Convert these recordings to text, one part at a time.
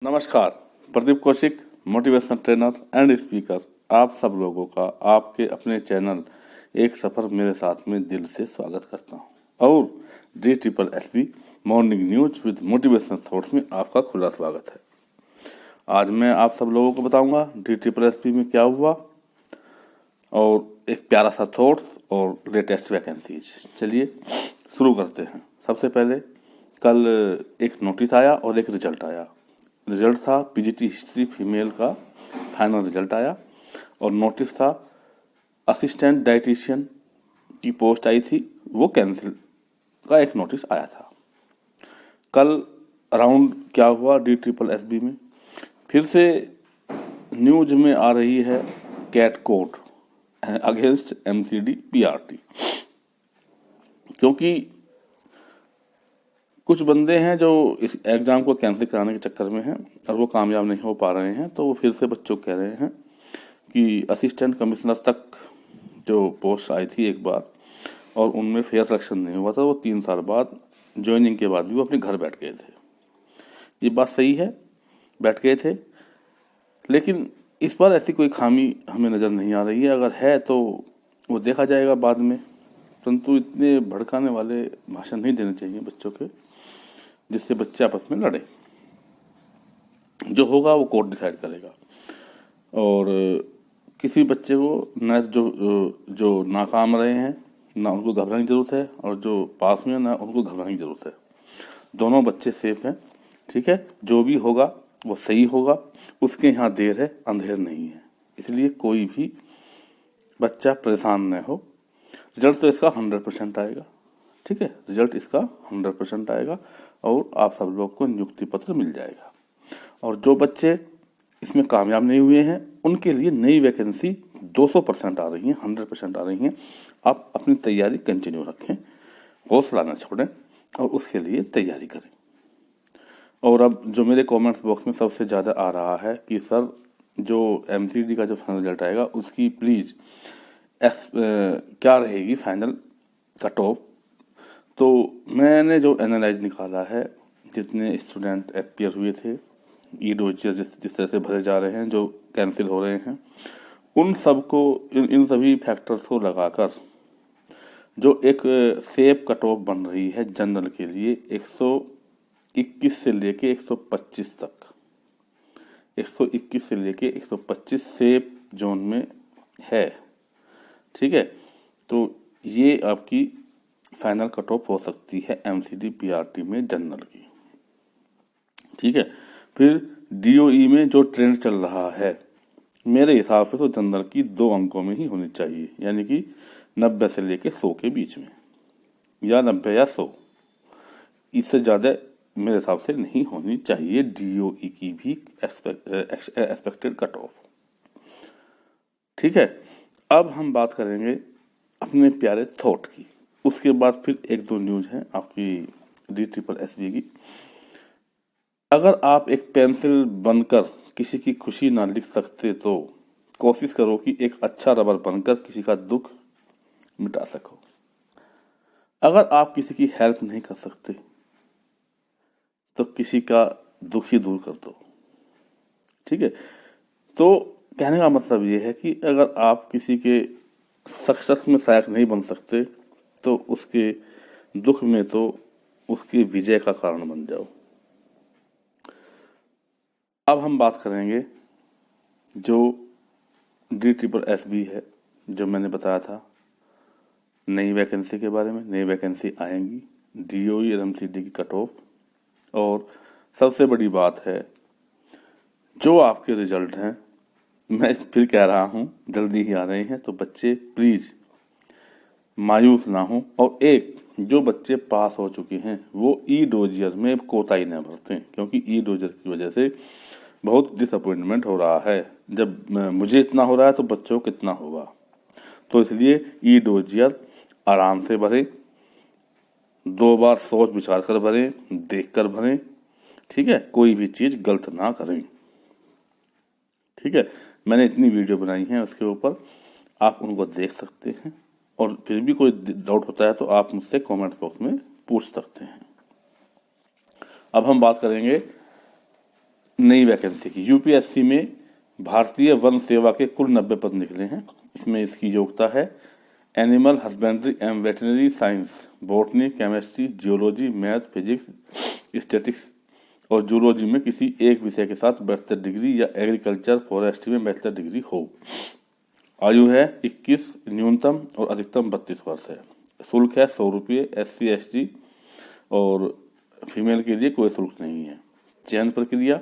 नमस्कार, Pradeep Kaushik, motivational trainer and speaker, आप सब लोगों का आपके अपने चैनल एक सफर मेरे साथ में दिल से स्वागत करता हूं। और DSSB morning news with motivational thoughts में आपका खुला स्वागत है। आज मैं आप सब लोगों को बताऊंगा DSSB में क्या हुआ और एक प्यारा सा थॉट्स और लेटेस्ट वैकेंसीज। चलिए शुरू करते हैं। सबसे पहले कल एक नोटिस आया और एक रिजल्ट आया। रिजल्ट था PGT हिस्ट्री फीमेल का फाइनल रिजल्ट आया और नोटिस था असिस्टेंट डाइटिशियन की पोस्ट आई थी, वो कैंसिल का एक नोटिस आया था। कल अराउंड क्या हुआ DSSB में, फिर से न्यूज में आ रही है CAT court against MCD PRT, क्योंकि कुछ बंदे हैं जो इस एग्ज़ाम को कैंसिल कराने के चक्कर में हैं और वो कामयाब नहीं हो पा रहे हैं, तो वो फिर से बच्चों को कह रहे हैं कि असिस्टेंट कमिश्नर तक जो पोस्ट आई थी एक बार और उनमें फेयर सिलेक्शन नहीं हुआ था, वो 3 साल बाद ज्वाइनिंग के बाद भी वो अपने घर बैठ गए थे। ये बात सही है, बैठ गए थे, लेकिन इस बार ऐसी कोई खामी हमें नज़र नहीं आ रही है। अगर है तो वो देखा जाएगा बाद में, परंतु इतने भड़काने वाले भाषण नहीं देने चाहिए बच्चों के जिससे बच्चे आपस में लड़े। जो होगा वो कोर्ट डिसाइड करेगा। और किसी बच्चे को न जो नाकाम रहे हैं ना उनको घबराने की ज़रूरत है, और जो पास हुए ना उनको घबराने की ज़रूरत है। दोनों बच्चे सेफ हैं, ठीक है। जो भी होगा वो सही होगा, उसके यहाँ देर है अंधेर नहीं है, इसलिए कोई भी बच्चा परेशान न हो। रिजल्ट तो इसका 100% आएगा, ठीक है। रिजल्ट इसका 100% आएगा और आप सब लोग को नियुक्ति पत्र मिल जाएगा। और जो बच्चे इसमें कामयाब नहीं हुए हैं उनके लिए नई वैकेंसी 200% आ रही हैं, 100% आ रही हैं। आप अपनी तैयारी कंटिन्यू रखें, हौसला न छोड़ें और उसके लिए तैयारी करें। और अब जो मेरे कमेंट्स बॉक्स में सबसे ज़्यादा आ रहा है कि सर जो MCD का जो फाइनल रिजल्ट आएगा उसकी प्लीज़ क्या रहेगी फाइनल कट ऑफ। तो मैंने जो एनालाइज निकाला है, जितने स्टूडेंट अपीयर हुए थे, ई-डोजियर जिस तरह से भरे जा रहे हैं, जो कैंसिल हो रहे हैं, उन सबको इन सभी फैक्टर्स को लगाकर जो एक सेफ कट ऑफ बन रही है जनरल के लिए 121 से लेके 125 तक, 121 से लेके 125 सेफ जोन में है, ठीक है। तो ये आपकी फाइनल कट ऑफ हो सकती है MCD PRT में जनरल की, ठीक है। फिर DOE में जो ट्रेंड चल रहा है मेरे हिसाब से तो जनरल की 2 अंकों में ही होनी चाहिए, यानी कि 90 से लेके 100 के बीच में, या 90 या 100, इससे ज़्यादा मेरे हिसाब से नहीं होनी चाहिए DOE की भी एक्सपेक्टेड कट ऑफ, ठीक है। अब हम बात करेंगे अपने प्यारे थॉट की। उसके बाद फिर 1-2 न्यूज़ हैं आपकी DSSB की। अगर आप एक पेंसिल बनकर किसी की खुशी ना लिख सकते तो कोशिश करो कि एक अच्छा रबर बनकर किसी का दुख मिटा सको। अगर आप किसी की हेल्प नहीं कर सकते तो किसी का दुख ही दूर कर दो, ठीक है। तो कहने का मतलब ये है कि अगर आप किसी के सक्सेस में सहायक नहीं बन सकते तो उसके दुख में तो उसकी विजय का कारण बन जाओ। अब हम बात करेंगे जो DSSB है, जो मैंने बताया था नई वैकेंसी के बारे में। नई वैकेंसी आएंगी, DOE और MCD की कट ऑफ, और सबसे बड़ी बात है जो आपके रिजल्ट हैं, मैं फिर कह रहा हूँ जल्दी ही आ रहे हैं, तो बच्चे प्लीज़ मायूस ना हो। और एक जो बच्चे पास हो चुके हैं वो ई-डोजियर में कोताही न बरतें, क्योंकि ई-डोजियर की वजह से बहुत डिसअपॉइंटमेंट हो रहा है। जब मुझे इतना हो रहा है तो बच्चों को कितना होगा। तो इसलिए ई-डोजियर आराम से भरें, 2 बार सोच विचार कर भरें, देख कर भरें, ठीक है। कोई भी चीज़ गलत ना करें, ठीक है। मैंने इतनी वीडियो बनाई है उसके ऊपर, आप उनको देख सकते हैं। और फिर भी कोई डाउट होता है तो आप मुझसे कमेंट बॉक्स में पूछ सकते हैं। अब हम बात करेंगे नई वैकेंसी की। यूपीएससी में भारतीय वन सेवा के कुल 90 पद निकले हैं। इसमें इसकी योग्यता है animal husbandry and veterinary science, botany, chemistry, geology, math, physics, statics और जूलॉजी में किसी एक विषय के साथ बैचलर डिग्री या एग्रीकल्चर फॉरेस्ट्री में बैचलर डिग्री हो। आयु है 21, न्यूनतम और अधिकतम 32 वर्ष है। शुल्क है 100 रुपये। SC ST और फीमेल के लिए कोई शुल्क नहीं है। चयन प्रक्रिया,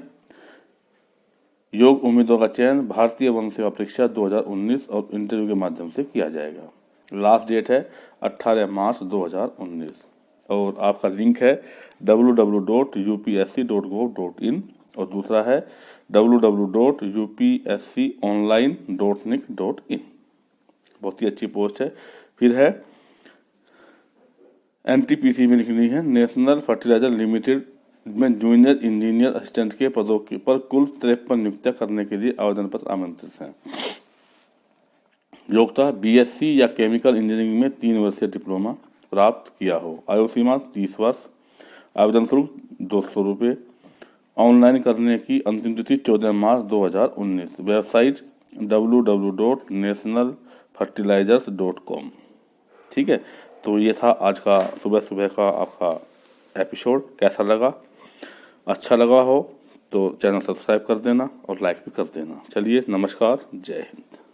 योग्य उम्मीदवार का चयन भारतीय वन सेवा परीक्षा 2019 और इंटरव्यू के माध्यम से किया जाएगा। लास्ट डेट है 18 मार्च 2019 और आपका लिंक है www.upsc.gov.in और दूसरा है www.upsconline.nic.in। बहुत ही अच्छी पोस्ट है। फिर है NTPC में लिखनी है, नेशनल फर्टिलाइजर लिमिटेड में जूनियर इंजीनियर असिस्टेंट के पदों के पर कुल 53 नियुक्तियां करने के लिए आवेदन पत्र आमंत्रित हैं। योग्यता BSc या केमिकल इंजीनियरिंग में 3 वर्षीय डिप्लोमा प्राप्त किया हो। आयु सीमा 30 वर्ष। आवेदन शुल्क 200 रुपये। ऑनलाइन करने की अंतिम तिथि 14 मार्च 2019। Website www.nationalfertilizers.com। ठीक है, तो ये था आज का सुबह सुबह का आपका एपिसोड। कैसा लगा? अच्छा लगा हो तो चैनल सब्सक्राइब कर देना और लाइक भी कर देना। चलिए, नमस्कार, जय हिंद।